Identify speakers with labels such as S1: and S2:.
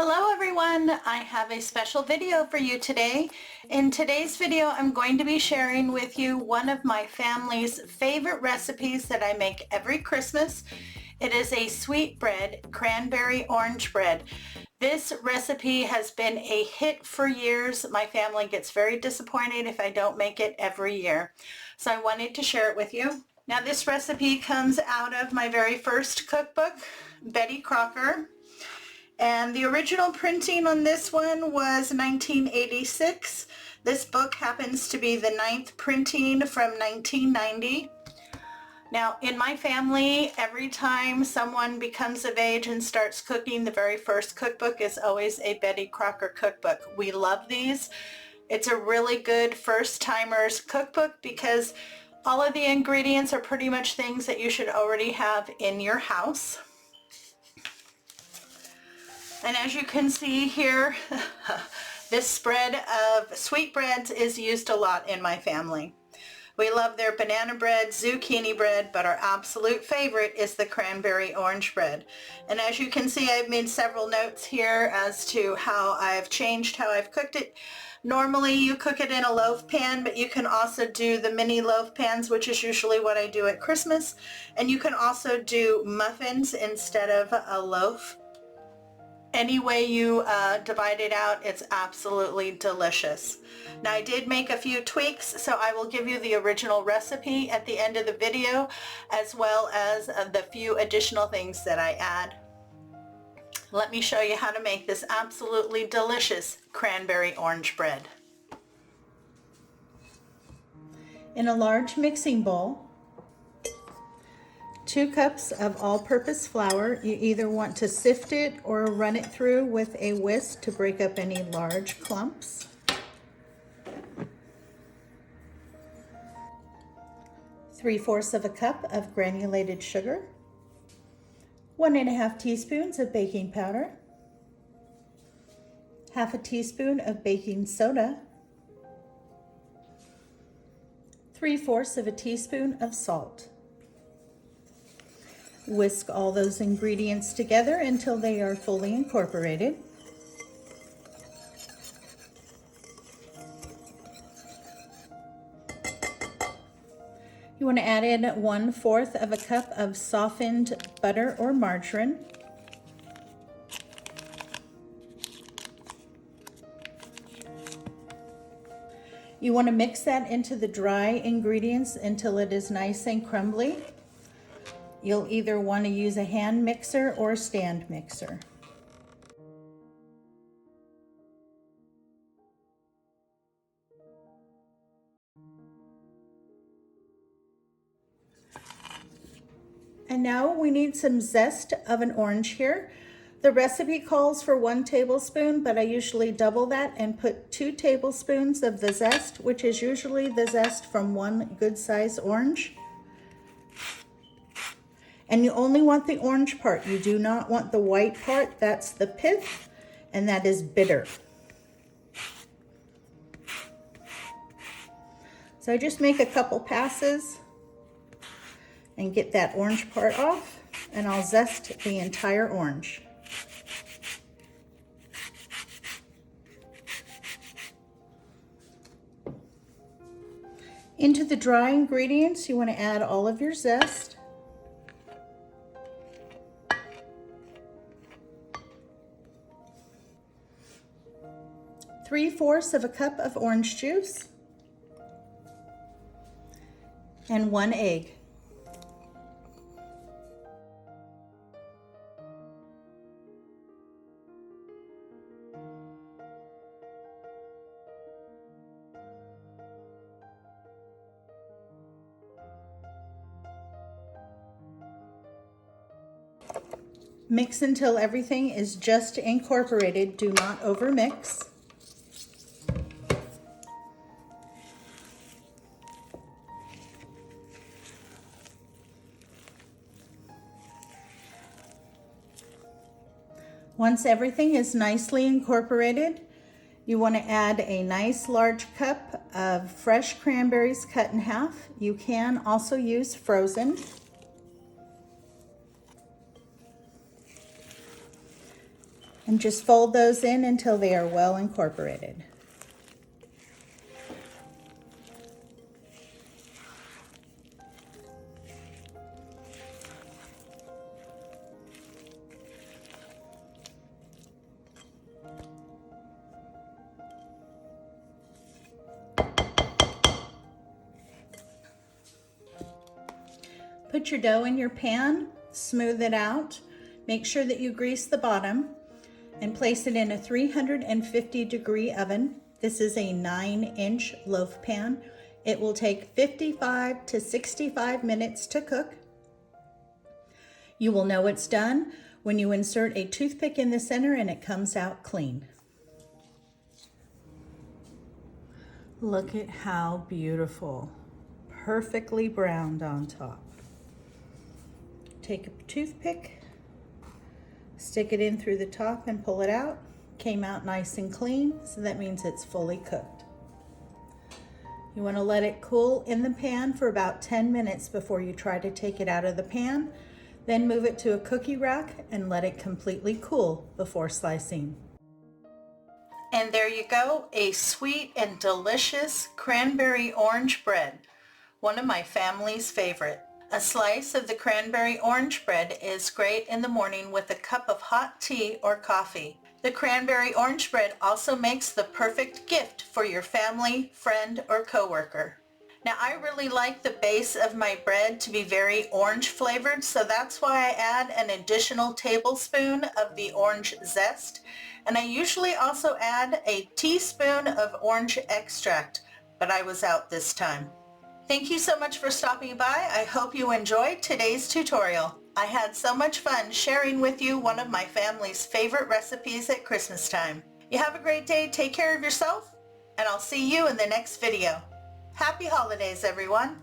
S1: Hello everyone, I have a special video for you today. In today's video, I'm going to be sharing with you one of my family's favorite recipes that I make every Christmas. It is a sweetbread, cranberry orange bread. This recipe has been a hit for years. My family gets very disappointed if I don't make it every year. So I wanted to share it with you. Now this recipe comes out of my very first cookbook, Betty Crocker. And the original printing on this one was 1986. This book happens to be the 9th printing from 1990. Now, in my family, every time someone becomes of age and starts cooking, the very first cookbook is always a Betty Crocker cookbook. We love these. It's a really good first-timers cookbook because all of the ingredients are pretty much things that you should already have in your house. And as you can see here, this spread of sweetbreads is used a lot in my family. We love their banana bread, zucchini bread, but our absolute favorite is the cranberry orange bread. And as you can see, I've made several notes here as to how I've changed how I've cooked it. Normally you cook it in a loaf pan, but you can also do the mini loaf pans, which is usually what I do at Christmas. And you can also do muffins instead of a loaf. Any way you divide it out, it's absolutely delicious. Now I did make a few tweaks, so I will give you the original recipe at the end of the video, as well as the few additional things that I add. Let me show you how to make this absolutely delicious cranberry orange bread. In a large mixing bowl, 2 cups of all-purpose flour. You either want to sift it or run it through with a whisk to break up any large clumps. 3/4 of a cup of granulated sugar. 1½ teaspoons of baking powder. 1/2 teaspoon of baking soda. 3/4 of a teaspoon of salt. Whisk all those ingredients together until they are fully incorporated. You want to add in 1/4 of a cup of softened butter or margarine. You want to mix that into the dry ingredients until it is nice and crumbly. You'll either want to use a hand mixer or a stand mixer. And now we need some zest of an orange here. The recipe calls for 1 tablespoon, but I usually double that and put 2 tablespoons of the zest, which is usually the zest from 1 good size orange. And you only want the orange part. You do not want the white part. That's the pith, and that is bitter. So I just make a couple passes and get that orange part off, and I'll zest the entire orange. Into the dry ingredients, you want to add all of your zest. 3/4 of a cup of orange juice and 1 egg. Mix until everything is just incorporated. Do not overmix. Once everything is nicely incorporated, you want to add a nice large cup of fresh cranberries cut in half. You can also use frozen. And just fold those in until they are well incorporated. Put your dough in your pan, smooth it out, make sure that you grease the bottom, and place it in a 350-degree oven. This is a 9-inch loaf pan. It will take 55 to 65 minutes to cook. You will know it's done when you insert a toothpick in the center and it comes out clean. Look at how beautiful, perfectly browned on top. Take a toothpick, stick it in through the top and pull it out. Came out nice and clean, so that means it's fully cooked. You want to let it cool in the pan for about 10 minutes before you try to take it out of the pan. Then move it to a cookie rack and let it completely cool before slicing. And there you go, a sweet and delicious cranberry orange bread, one of my family's favorite. A slice of the cranberry orange bread is great in the morning with a cup of hot tea or coffee. The cranberry orange bread also makes the perfect gift for your family, friend, or coworker. Now I really like the base of my bread to be very orange flavored, so that's why I add an additional tablespoon of the orange zest, and I usually also add a teaspoon of orange extract, but I was out this time. Thank you so much for stopping by. I hope you enjoyed today's tutorial. I had so much fun sharing with you one of my family's favorite recipes at Christmas time. You have a great day, take care of yourself, and I'll see you in the next video. Happy holidays, everyone.